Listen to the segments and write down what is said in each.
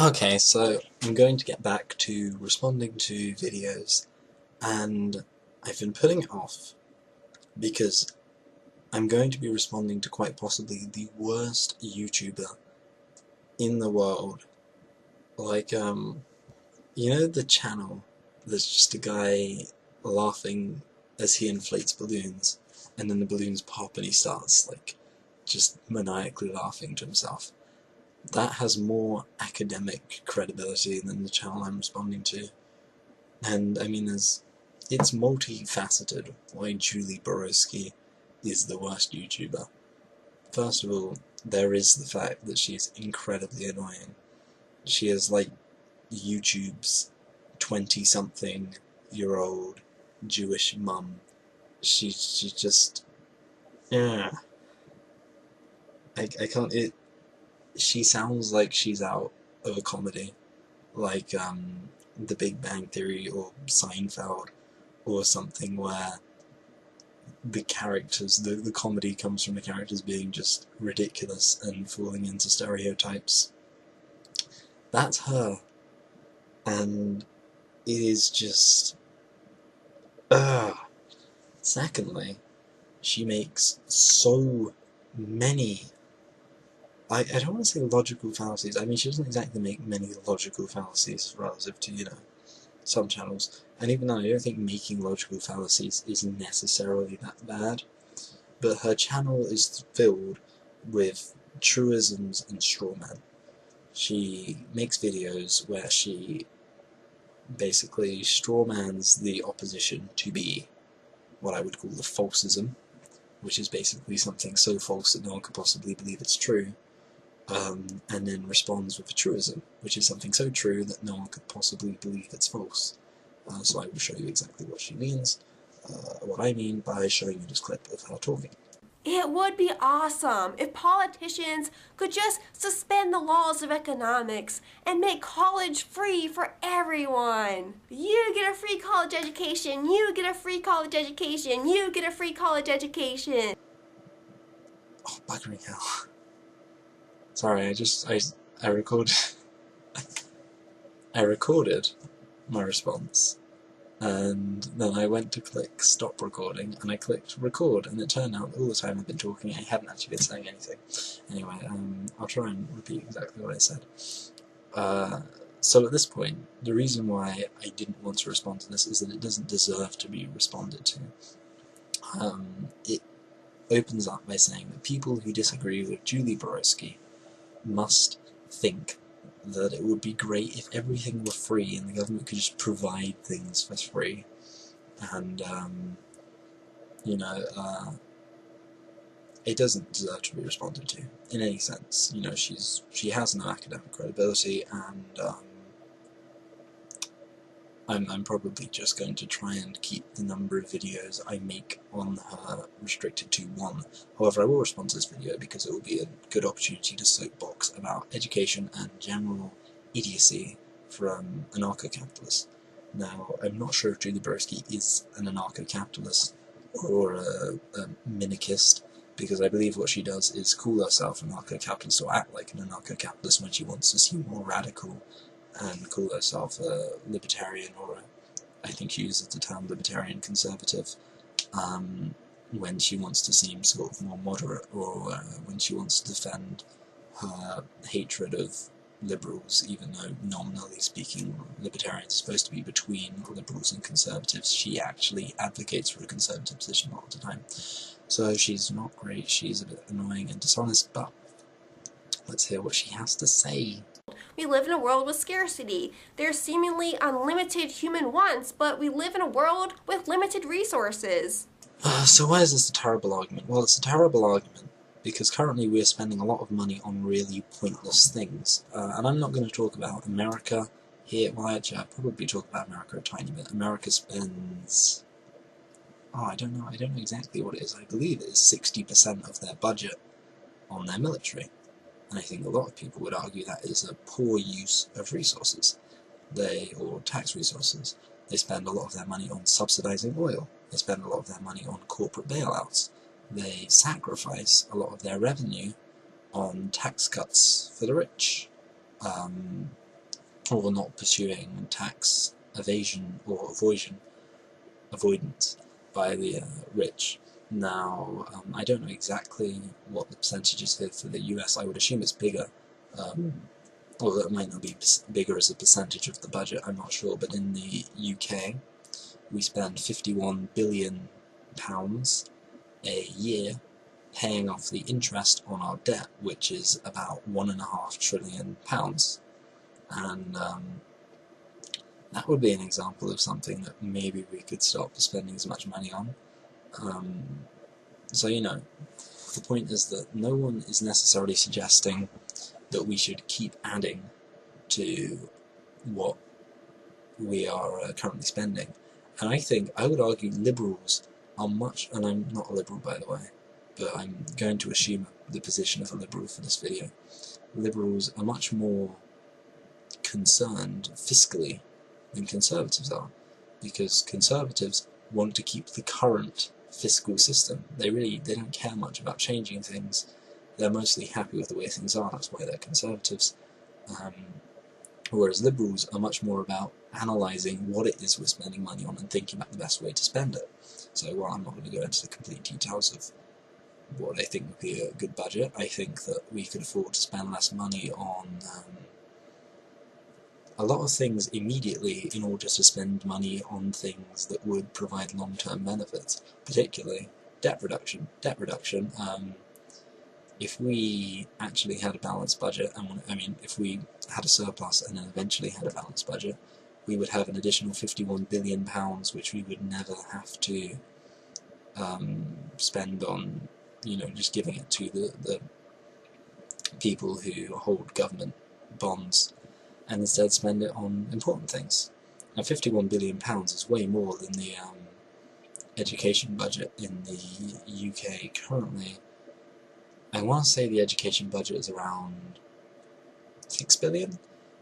Okay, so I'm going to get back to responding to videos, and I've been putting it off because I'm going to be responding to quite possibly the worst YouTuber in the world. Like, you know the channel that's just a guy laughing as he inflates balloons, and then the balloons pop and he starts, like, just maniacally laughing to himself? That has more academic credibility than the channel I'm responding to. And I mean, it's multifaceted why Julie Borowski is the worst YouTuber. First of all, there is the fact that she's incredibly annoying. She is like YouTube's 20-something-year-old Jewish mum. She just, yeah. I can't. She sounds like she's out of a comedy, like The Big Bang Theory or Seinfeld or something, where the characters, the comedy comes from the characters being just ridiculous and falling into stereotypes. That's her, and it is just, ugh. Secondly, she makes so many, I don't want to say logical fallacies. I mean, she doesn't exactly make many logical fallacies relative to, some channels. And even though I don't think making logical fallacies is necessarily that bad, but her channel is filled with truisms and straw men. She makes videos where she basically strawmans the opposition to be what I would call the falsism, which is basically something so false that no one could possibly believe it's true, and then responds with a truism, which is something so true that no one could possibly believe it's false. So I will show you exactly what she means, what I mean by showing you this clip of her talking. It would be awesome if politicians could just suspend the laws of economics and make college free for everyone. You get a free college education, you get a free college education, you get a free college education. Oh, buggering hell. Sorry, I recorded I recorded my response, and then I went to click stop recording, and I clicked record, and it turned out that all the time I've been talking I hadn't actually been saying anything. Anyway, I'll try and repeat exactly what I said. So at this point, the reason why I didn't want to respond to this is that it doesn't deserve to be responded to. It opens up by saying that people who disagree with Julie Borowski must think that it would be great if everything were free and the government could just provide things for free. And, it doesn't deserve to be responded to in any sense. She has no academic credibility, and I'm probably just going to try and keep the number of videos I make on her restricted to one. However, I will respond to this video because it will be a good opportunity to soapbox about education and general idiocy from anarcho-capitalists. Now, I'm not sure if Julie Borowski is an anarcho-capitalist or a minarchist, because I believe what she does is call herself an anarcho-capitalist or act like an anarcho-capitalist when she wants to seem more radical, and call herself a libertarian, or I think she uses the term libertarian conservative, when she wants to seem sort of more moderate, or when she wants to defend her hatred of liberals, even though nominally speaking libertarians are supposed to be between liberals and conservatives. She actually advocates for a conservative position a lot of the time. So she's not great, she's a bit annoying and dishonest, but let's hear what she has to say. We live in a world with scarcity. There's seemingly unlimited human wants, but we live in a world with limited resources. So why is this a terrible argument? Well, it's a terrible argument because currently we're spending a lot of money on really pointless things. And I'm not going to talk about America here. Well, actually, I'll probably talk about America a tiny bit. America spends... oh, I don't know exactly what it is. I believe it is 60% of their budget on their military. And I think a lot of people would argue that is a poor use of resources, or tax resources. They spend a lot of their money on subsidizing oil. They spend a lot of their money on corporate bailouts. They sacrifice a lot of their revenue on tax cuts for the rich. or not pursuing tax evasion or avoidance by the rich. Now, I don't know exactly what the percentage is here for the US. I would assume it's bigger, although it might not be bigger as a percentage of the budget, I'm not sure. But in the UK, we spend £51 billion a year paying off the interest on our debt, which is about £1.5 trillion. And that would be an example of something that maybe we could stop spending as much money on. So, the point is that no one is necessarily suggesting that we should keep adding to what we are currently spending. And I would argue liberals are much, and I'm not a liberal by the way, but I'm going to assume the position of a liberal for this video. Liberals are much more concerned fiscally than conservatives are, because conservatives want to keep the current fiscal system. They don't care much about changing things. They're mostly happy with the way things are. That's why they're conservatives. Whereas liberals are much more about analysing what it is we're spending money on and thinking about the best way to spend it. So while I'm not going to go into the complete details of what I think would be a good budget, I think that we could afford to spend less money on a lot of things immediately in order to spend money on things that would provide long-term benefits, particularly debt reduction. If we actually had a balanced budget, if we had a surplus and then eventually had a balanced budget, we would have an additional £51 billion, which we would never have to spend on, just giving it to the people who hold government bonds, and instead spend it on important things. Now, £51 billion is way more than the education budget in the UK currently. I want to say the education budget is around £6 billion,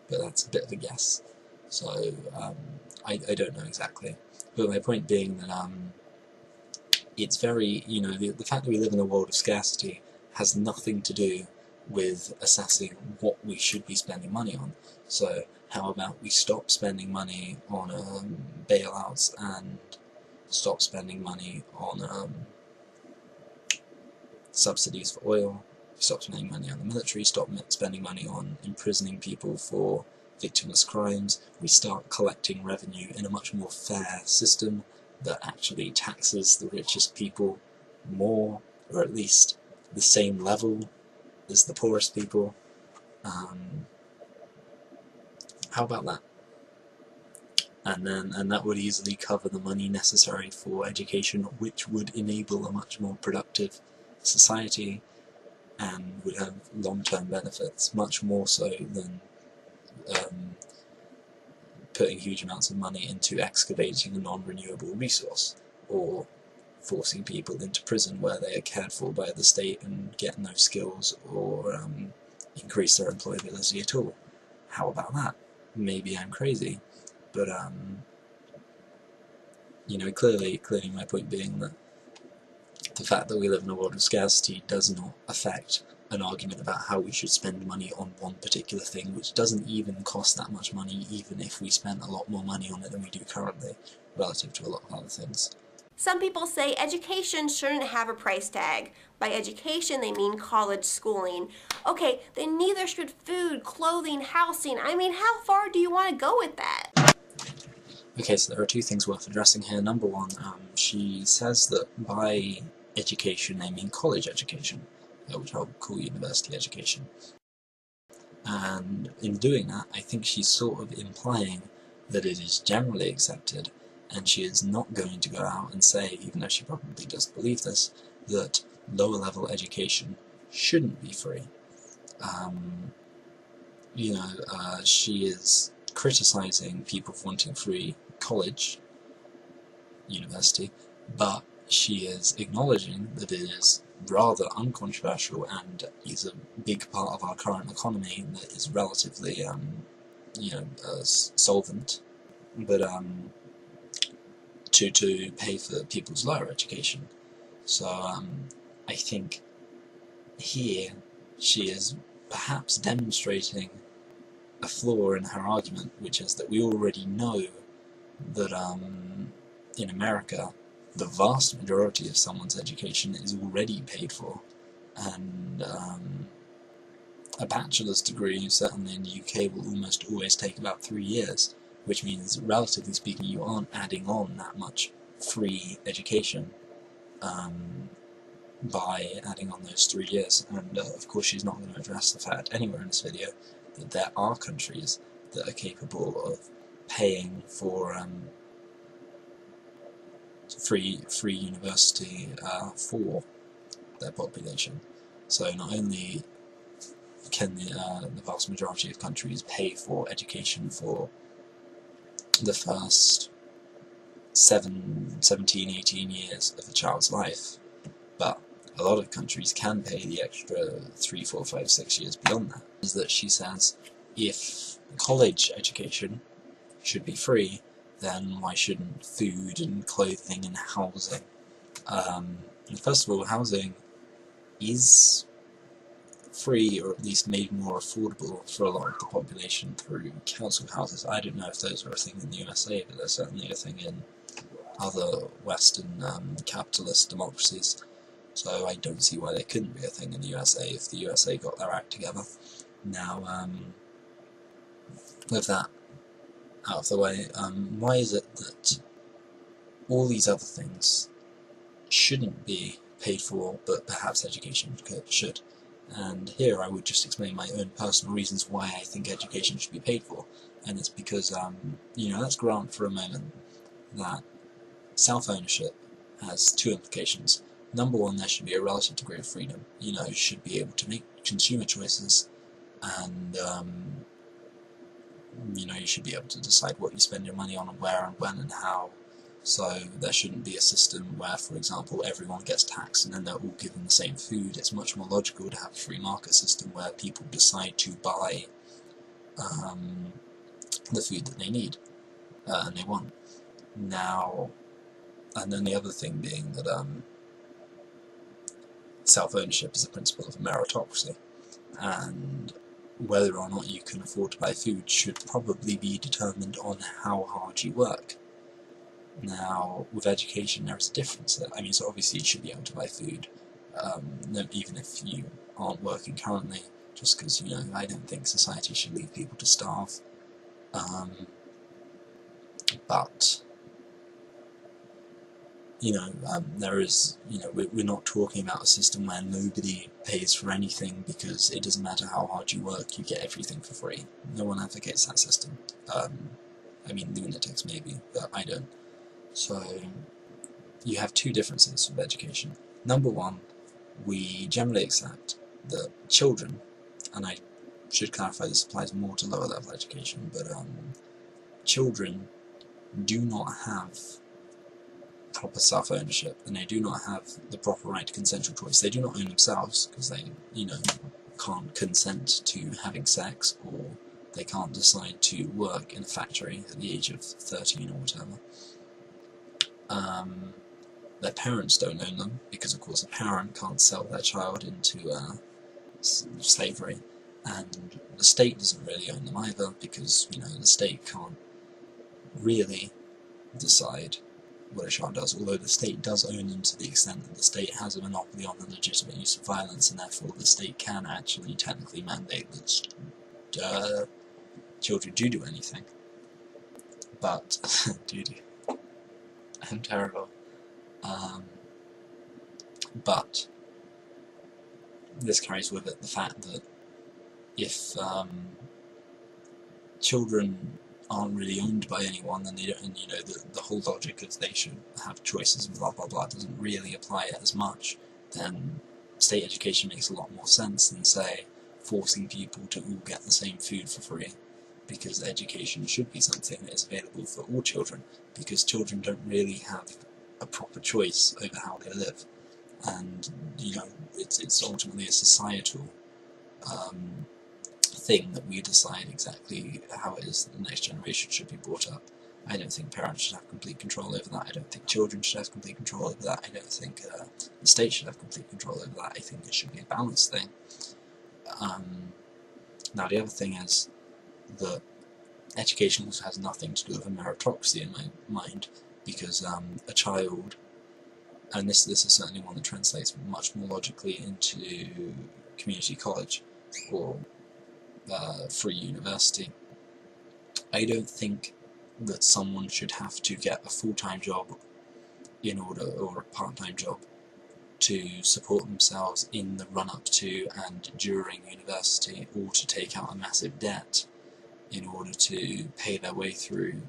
but that's a bit of a guess. So I don't know exactly. But my point being that it's very, the fact that we live in a world of scarcity has nothing to do with assessing what we should be spending money on. So how about we stop spending money on bailouts and stop spending money on subsidies for oil, stop spending money on the military, stop spending money on imprisoning people for victimless crimes, we start collecting revenue in a much more fair system that actually taxes the richest people more, or at least the same level as the poorest people. How about that? And that would easily cover the money necessary for education, which would enable a much more productive society and would have long-term benefits, much more so than putting huge amounts of money into excavating a non-renewable resource, or forcing people into prison where they are cared for by the state and get no skills or increase their employability at all. How about that? Maybe I'm crazy, but clearly my point being that the fact that we live in a world of scarcity does not affect an argument about how we should spend money on one particular thing, which doesn't even cost that much money, even if we spent a lot more money on it than we do currently, relative to a lot of other things. Some people say education shouldn't have a price tag. By education, they mean college schooling. Okay, then neither should food, clothing, housing. How far do you want to go with that? Okay, so there are two things worth addressing here. Number one, she says that by education they mean college education, which I'll call university education. And in doing that, I think she's sort of implying that it is generally accepted, and she is not going to go out and say, even though she probably does believe this, that lower level education shouldn't be free. She is criticizing people for wanting free college, university, but she is acknowledging that it is rather uncontroversial and is a big part of our current economy that is relatively, solvent, but to pay for people's lower education. So I think here she is perhaps demonstrating a flaw in her argument, which is that we already know that in America, the vast majority of someone's education is already paid for, and a bachelor's degree, certainly in the UK, will almost always take about 3 years, which means, relatively speaking, you aren't adding on that much free education by adding on those 3 years. And of course she's not going to address the fact anywhere in this video that there are countries that are capable of paying for free university for their population. So not only can the vast majority of countries pay for education for the first 17, 18 years of a child's life, but a lot of countries can pay the extra 3, 4, 5, 6 years beyond that. Is that she says if college education should be free, then why shouldn't food and clothing and housing? And first of all, housing is free, or at least made more affordable for a lot of the population through council houses. I don't know if those are a thing in the USA, but they're certainly a thing in other Western capitalist democracies. So I don't see why they couldn't be a thing in the USA if the USA got their act together. Now, with that out of the way, why is it that all these other things shouldn't be paid for, but perhaps education should? And here I would just explain my own personal reasons why I think education should be paid for. And it's because, let's grant for a moment that self-ownership has two implications. Number one, there should be a relative degree of freedom. You should be able to make consumer choices, and you should be able to decide what you spend your money on and where and when and how. So there shouldn't be a system where, for example, everyone gets taxed and then they're all given the same food. It's much more logical to have a free market system where people decide to buy the food that they need and they want. Now, and then the other thing being that self-ownership is a principle of meritocracy, and whether or not you can afford to buy food should probably be determined on how hard you work. Now, with education, there is a difference there. So obviously you should be able to buy food, even if you aren't working currently, just because, I don't think society should leave people to starve. But, there is, we're not talking about a system where nobody pays for anything because it doesn't matter how hard you work, you get everything for free. No one advocates that system. Lunatics maybe, but I don't. So, you have two differences with education. Number one, we generally accept that children, and I should clarify this applies more to lower level education, but children do not have proper self-ownership, and they do not have the proper right to consensual choice. They do not own themselves, because they, can't consent to having sex, or they can't decide to work in a factory at the age of 13 or whatever. Their parents don't own them, because of course a parent can't sell their child into slavery, and the state doesn't really own them either, because the state can't really decide what a child does, although the state does own them to the extent that the state has a monopoly on the legitimate use of violence, and therefore the state can actually technically mandate that children do anything. But I'm terrible. But this carries with it the fact that if children aren't really owned by anyone, then they don't, and the whole logic of they should have choices and blah blah blah doesn't really apply as much, then state education makes a lot more sense than, say, forcing people to all get the same food for free, because education should be something that is available for all children, because children don't really have a proper choice over how they live, and it's ultimately a societal thing that we decide exactly how it is that the next generation should be brought up. I don't think parents should have complete control over that. I don't think children should have complete control over that. I don't think the state should have complete control over that. I think it should be a balanced thing. Now the other thing is, that education also has nothing to do with a meritocracy in my mind, because a child, and this is certainly one that translates much more logically into community college or free university. I don't think that someone should have to get a full-time job in order, or a part-time job, to support themselves in the run-up to and during university, or to take out a massive debt in order to pay their way through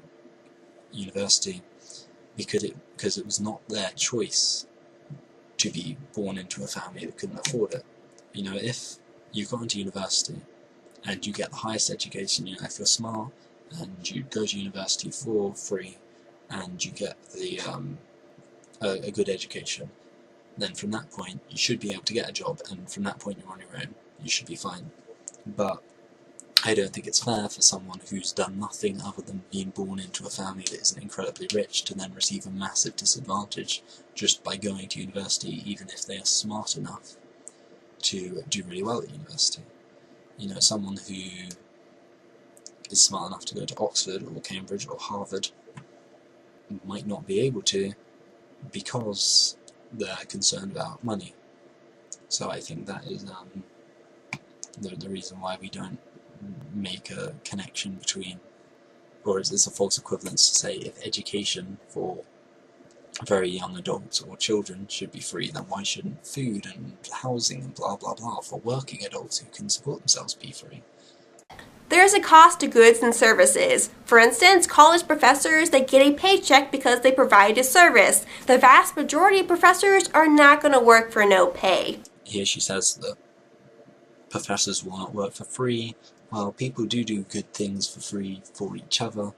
university, because it was not their choice to be born into a family that couldn't afford it. You know, if you got into university and you get the highest education, you know, if you're smart and you go to university for free and you get the a good education, then from that point you should be able to get a job, and from that point you're on your own, you should be fine. But I don't think it's fair for someone who's done nothing other than being born into a family that isn't incredibly rich to then receive a massive disadvantage just by going to university, even if they are smart enough to do really well at university. You know, someone who is smart enough to go to Oxford or Cambridge or Harvard might not be able to because they're concerned about money. So I think that is the reason why we don't make a connection between, or it's a false equivalence to say if education for very young adults or children should be free, then why shouldn't food and housing and blah blah blah for working adults who can support themselves be free? There's a cost to goods and services. For instance, college professors, they get a paycheck because they provide a service. The vast majority of professors are not going to work for no pay. Here she says that professors will not work for free. Well, people do good things for free for each other.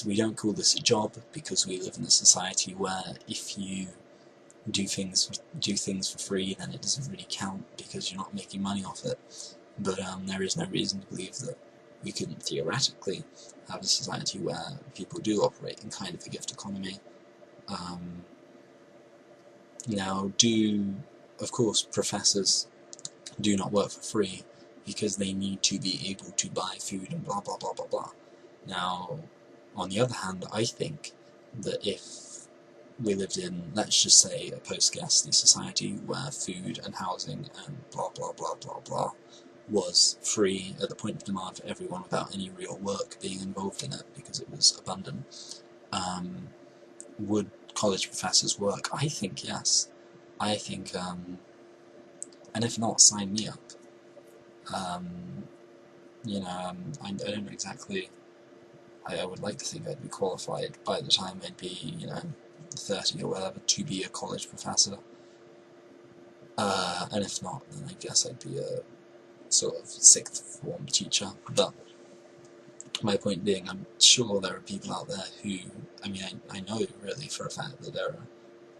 We don't call this a job because we live in a society where if you do things for free, then it doesn't really count because you're not making money off it. But there is no reason to believe that we couldn't theoretically have a society where people do operate in kind of a gift economy. Now, of course, professors do not work for free because they need to be able to buy food and blah blah blah blah blah. Now, on the other hand, I think that if we lived in, let's just say, a post-Gasly society where food and housing and blah blah blah blah blah was free at the point of demand for everyone without any real work being involved in it because it was abundant, would college professors work? I think yes. I think, and if not, sign me up. You know, I don't know exactly. I would like to think I'd be qualified by the time I'd be, 30 or whatever, to be a college professor. And if not, then I guess I'd be a sort of sixth form teacher. But my point being, I'm sure there are people out there who, I know really for a fact that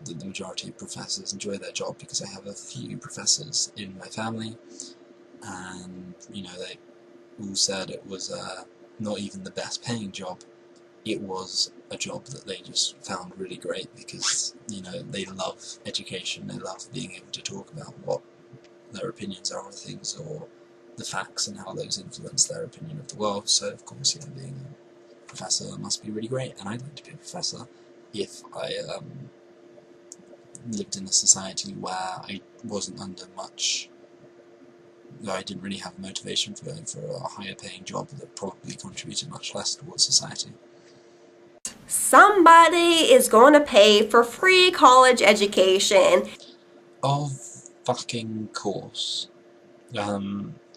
the majority of professors enjoy their job, because I have a few professors in my family, and they all said it was not even the best paying job. It was a job that they just found really great because they love education, they love being able to talk about what their opinions are on things, or the facts and how those influence their opinion of the world. So of course, being a professor must be really great, and I'd like to be a professor if I lived in a society where I wasn't under much, I didn't really have motivation for going for a higher paying job that probably contributed much less towards society. Somebody is going to pay for free college education. Of fucking course.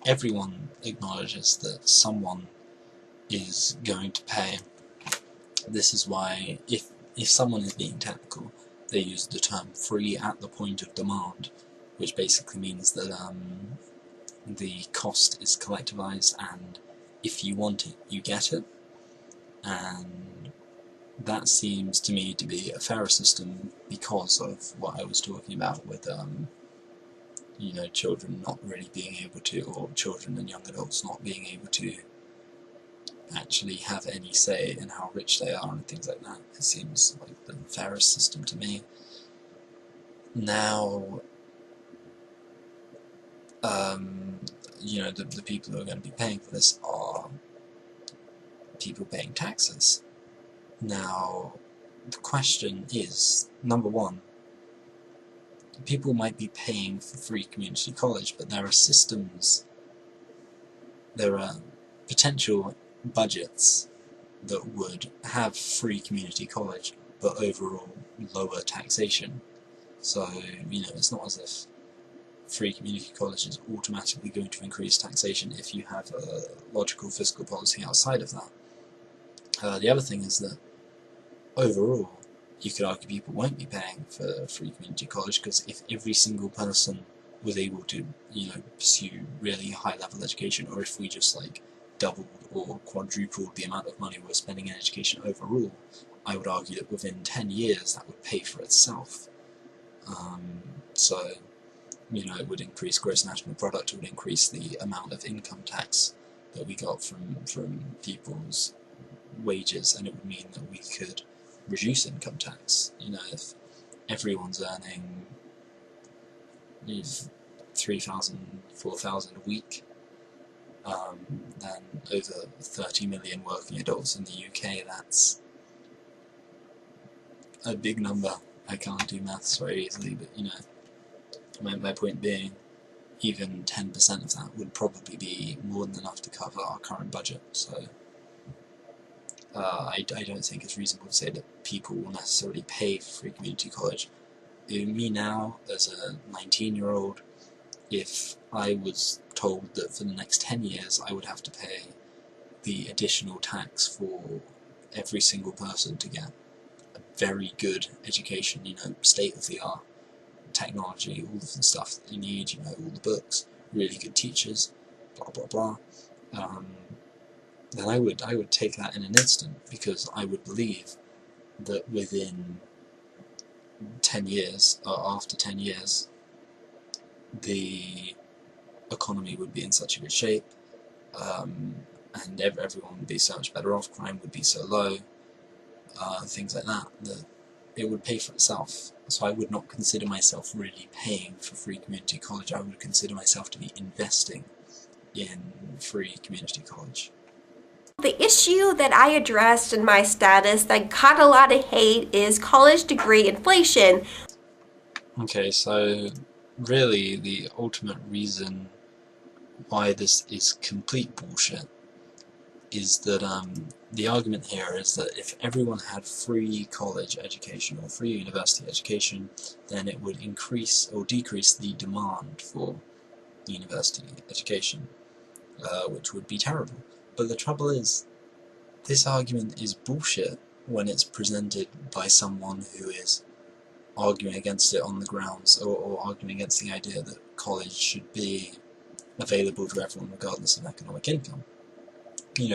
Everyone acknowledges that someone is going to pay. This is why, if someone is being technical, they use the term free at the point of demand, which basically means that the cost is collectivized, and if you want it, you get it. And that seems to me to be a fairer system because of what I was talking about with children not really being able to, or children and young adults not being able to actually have any say in how rich they are and things like that. It seems like the fairest system to me. Now, the people who are going to be paying for this are people paying taxes. Now, the question is, number one, people might be paying for free community college, but there are potential budgets that would have free community college, but overall lower taxation. So, it's not as if free community college is automatically going to increase taxation if you have a logical fiscal policy outside of that. The other thing is that overall, you could argue people won't be paying for free community college, because if every single person was able to, pursue really high-level education, or if we just doubled or quadrupled the amount of money we're spending in education overall, I would argue that within 10 years that would pay for itself. So, it would increase gross national product, it would increase the amount of income tax that we got from people's wages, and it would mean that we could reduce income tax. If everyone's earning 3,000, 4,000 a week, then over 30 million working adults in the UK, that's a big number. I can't do maths very easily, but my point being, even 10% of that would probably be more than enough to cover our current budget. So I don't think it's reasonable to say that people will necessarily pay for free community college. Me now, as a 19-year-old, if I was told that for the next 10 years I would have to pay the additional tax for every single person to get a very good education, state-of-the-art technology, all of the stuff that you need, all the books, really good teachers, blah blah blah, then I would take that in an instant, because I would believe that within 10 years, or after 10 years, the economy would be in such a good shape, and everyone would be so much better off, crime would be so low, things like that, that it would pay for itself. So I would not consider myself really paying for free community college. I would consider myself to be investing in free community college. The issue that I addressed in my status that got a lot of hate is college degree inflation. Okay, so really the ultimate reason why this is complete bullshit is that the argument here is that if everyone had free college education or free university education, then it would increase or decrease the demand for university education, which would be terrible. But the trouble is, this argument is bullshit when it's presented by someone who is arguing against it on the grounds, or arguing against the idea that college should be available to everyone regardless of economic income.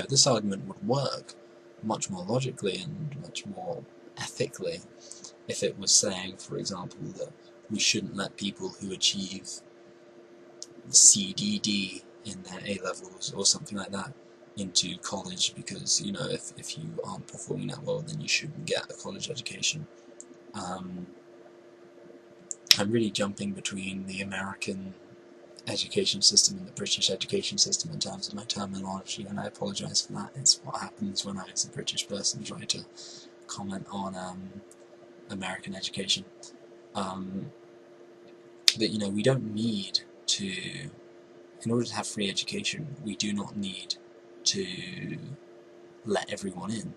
This argument would work much more logically and much more ethically if it was saying, for example, that we shouldn't let people who achieve CDD in their A-levels or something like that into college, because, if you aren't performing that well, then you shouldn't get a college education. I'm really jumping between the American education system and the British education system in terms of my terminology, and I apologise for that. It's what happens when I, as a British person, try to comment on American education. But we don't need to, in order to have free education, we do not need to let everyone in.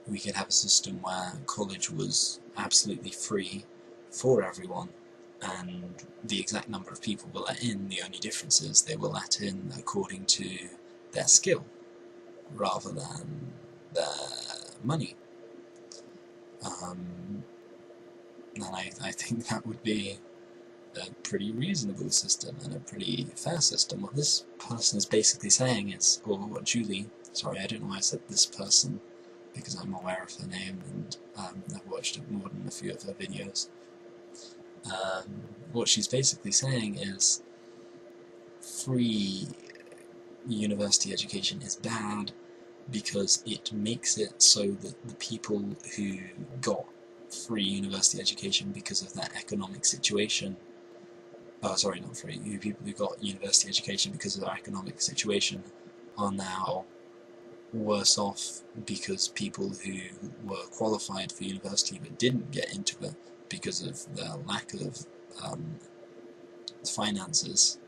We could have a system where college was absolutely free for everyone, and the exact number of people were let in. The only difference is they were let in according to their skill rather than their money. And I think that would be a pretty reasonable system and a pretty fair system. What this person is basically saying is, or what Julie, sorry, I don't know why I said this person, because I'm aware of her name and I've watched more than a few of her videos. What she's basically saying is free university education is bad because it makes it so that the people who got free university education because of their economic situation sorry, not free, people who got university education because of their economic situation are now worse off because people who were qualified for university but didn't get into it because of their lack of finances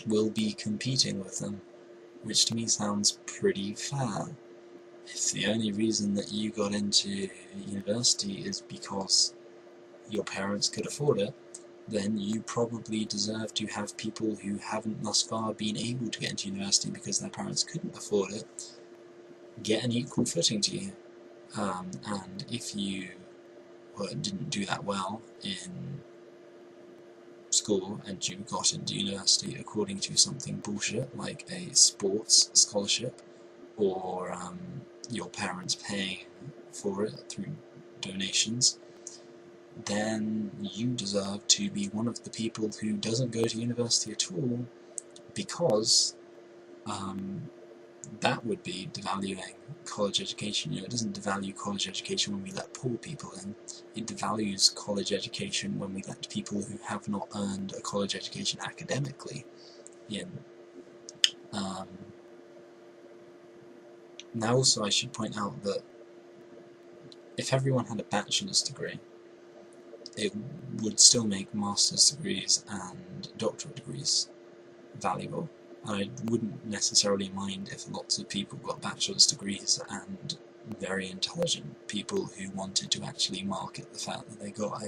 will be competing with them, which to me sounds pretty fair. If the only reason that you got into university is because your parents could afford it, then you probably deserve to have people who haven't thus far been able to get into university because their parents couldn't afford it get an equal footing to you. And if you didn't do that well in school and you got into university according to something bullshit like a sports scholarship, or your parents paying for it through donations, then you deserve to be one of the people who doesn't go to university at all, because that would be devaluing college education. It doesn't devalue college education when we let poor people in. It devalues college education when we let people who have not earned a college education academically in. Now also I should point out that if everyone had a bachelor's degree, it would still make master's degrees and doctorate degrees valuable. I wouldn't necessarily mind if lots of people got bachelor's degrees and very intelligent people who wanted to actually market the fact that they got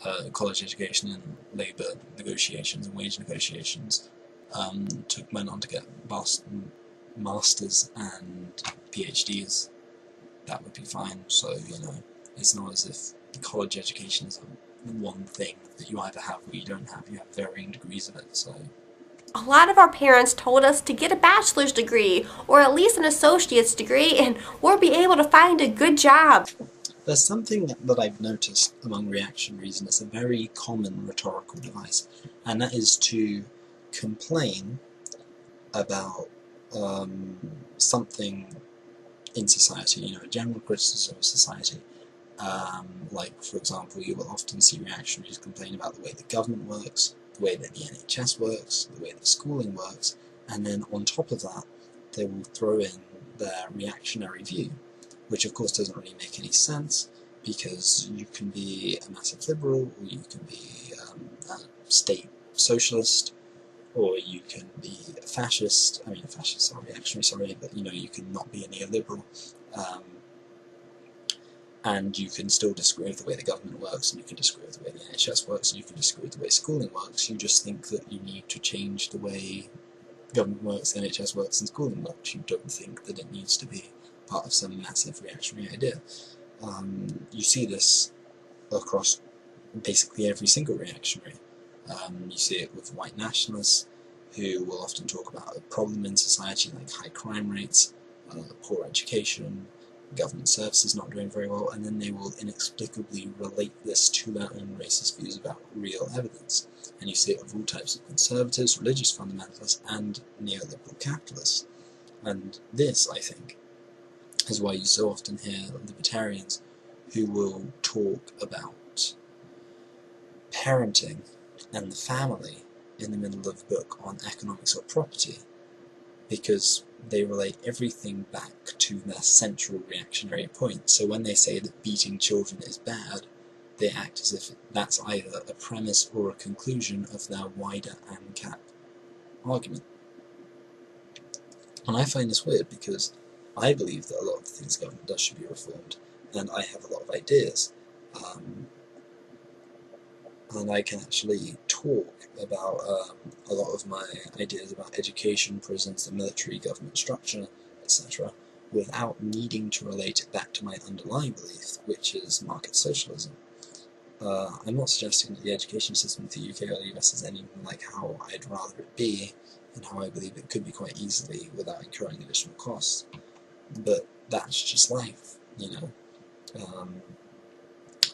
a college education in labour negotiations and wage negotiations, went on to get masters and PhDs. That would be fine. So, it's not as if college education is one thing that you either have or you don't have. You have varying degrees of it. So A lot of our parents told us to get a bachelor's degree or at least an associate's degree and we'll be able to find a good job. there's something that I've noticed among reactionaries, and it's a very common rhetorical device, and that is to complain about something in society, a general criticism of society. Like, for example, you will often see reactionaries complain about the way the government works, the way that the NHS works, the way that schooling works, and then on top of that, they will throw in their reactionary view, which of course doesn't really make any sense, because you can be a massive liberal, or you can be a state socialist, or you can be a fascist. I mean, fascists are reactionary, sorry, but you can not be a neoliberal. And you can still disagree with the way the government works, and you can disagree with the way the NHS works, and you can disagree with the way schooling works. You just think that you need to change the way government works, the NHS works, and schooling works. You don't think that it needs to be part of some massive reactionary idea. You see this across basically every single reactionary. You see it with white nationalists, who will often talk about a problem in society like high crime rates, poor education, government services not doing very well, and then they will inexplicably relate this to their own racist views about real evidence. And you see it with all types of conservatives, religious fundamentalists, and neoliberal capitalists. And this, I think, is why you so often hear libertarians who will talk about parenting and the family in the middle of a book on economics or property, because they relate everything back to their central reactionary point. So when they say that beating children is bad, they act as if that's either a premise or a conclusion of their wider ANCAP argument. And I find this weird, because I believe that a lot of the things the government does should be reformed, and I have a lot of ideas. And I can actually talk about a lot of my ideas about education, prisons, the military, government structure, etc., without needing to relate it back to my underlying belief, which is market socialism. I'm not suggesting that the education system of the UK or the US is anything like how I'd rather it be, and how I believe it could be quite easily without incurring additional costs. But that's just life,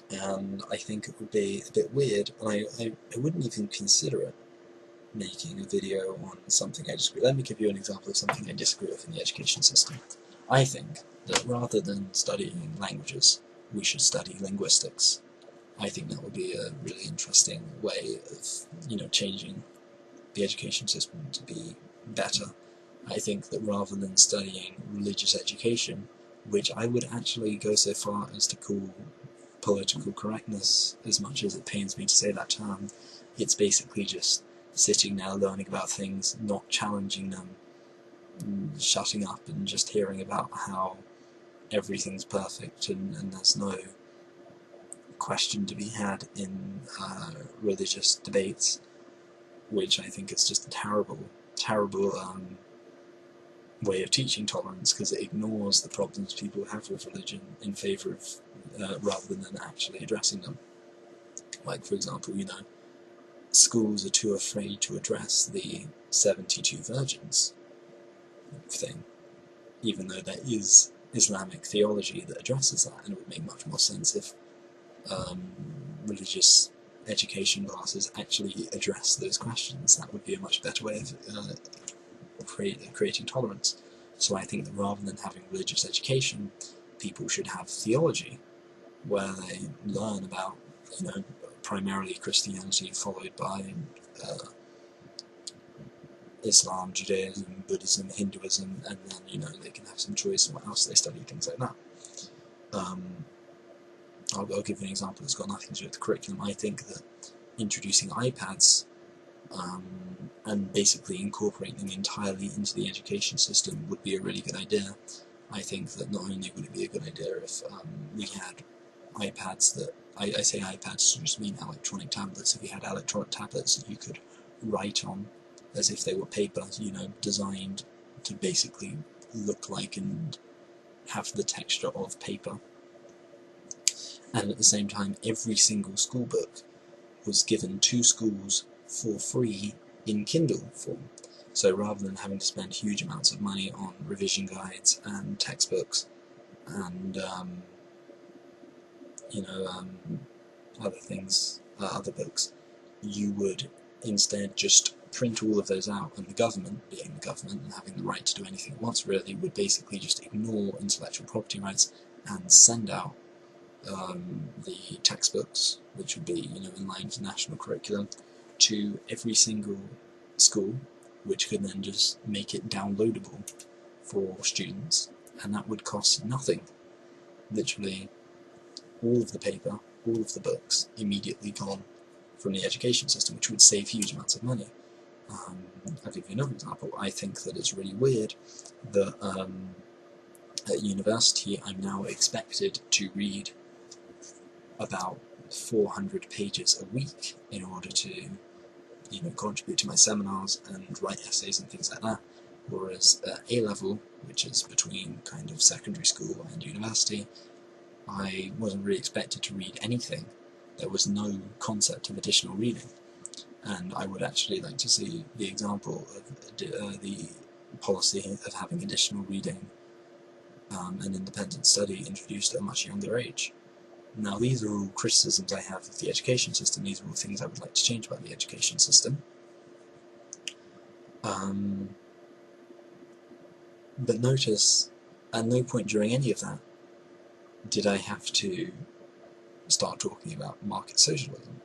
and I think it would be a bit weird, and I wouldn't even consider it, making a video on something I disagree with. Let me give you an example of something I disagree with in the education system. I think that rather than studying languages, we should study linguistics. I think that would be a really interesting way of, changing the education system to be better. I think that rather than studying religious education, which I would actually go so far as to call political correctness, as much as it pains me to say that term, it's basically just sitting there learning about things, not challenging them, shutting up and just hearing about how everything's perfect and there's no question to be had in religious debates, which I think is just a terrible, terrible way of teaching tolerance, because it ignores the problems people have with religion in favour of, rather than actually addressing them. Like, for example, schools are too afraid to address the 72 virgins thing, even though there is Islamic theology that addresses that, and it would make much more sense if religious education classes actually address those questions. That would be a much better way of creating tolerance. So I think that rather than having religious education, people should have theology, where they learn about, primarily Christianity, followed by Islam, Judaism, Buddhism, Hinduism, and then, they can have some choice in what else they study, things like that. I'll give you an example that's got nothing to do with the curriculum. I think that introducing iPads and basically incorporating them entirely into the education system would be a really good idea. I think that not only would it be a good idea if we had iPads that, I say iPads to just mean electronic tablets, if you had electronic tablets that you could write on as if they were paper, designed to basically look like and have the texture of paper. And at the same time, every single school book was given to schools for free in Kindle form. So rather than having to spend huge amounts of money on revision guides and textbooks and other things, other books, you would instead just print all of those out, and the government, being the government and having the right to do anything it wants really, would basically just ignore intellectual property rights and send out the textbooks, which would be, in line with the national curriculum, to every single school, which could then just make it downloadable for students, and that would cost nothing. Literally, all of the paper, all of the books, immediately gone from the education system, which would save huge amounts of money. I'll give you another example. I think that it's really weird that at university I'm now expected to read about 400 pages a week in order to, contribute to my seminars and write essays and things like that. Whereas at A-level, which is between kind of secondary school and university, I wasn't really expected to read anything. There was no concept of additional reading. And I would actually like to see the example of the policy of having additional reading and independent study introduced at a much younger age. Now, these are all criticisms I have of the education system. These are all things I would like to change about the education system. But notice, at no point during any of that did I have to start talking about market socialism.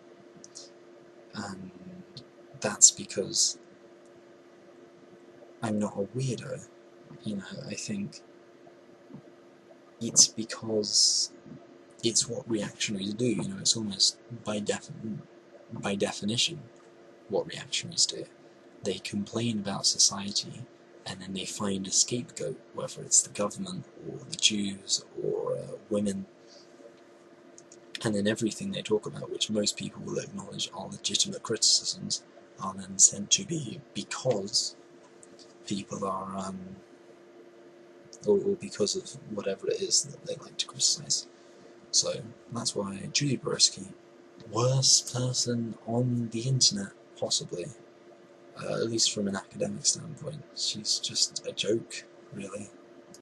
And that's because I'm not a weirdo. I think it's because it's what reactionaries do. It's almost by definition what reactionaries do. They complain about society, and then they find a scapegoat, whether it's the government or the Jews or women, and then everything they talk about, which most people will acknowledge are legitimate criticisms, are then said to be because people are, or because of whatever it is that they like to criticise. So that's why Julie Borowski, worst person on the internet, possibly, at least from an academic standpoint. She's just a joke, really.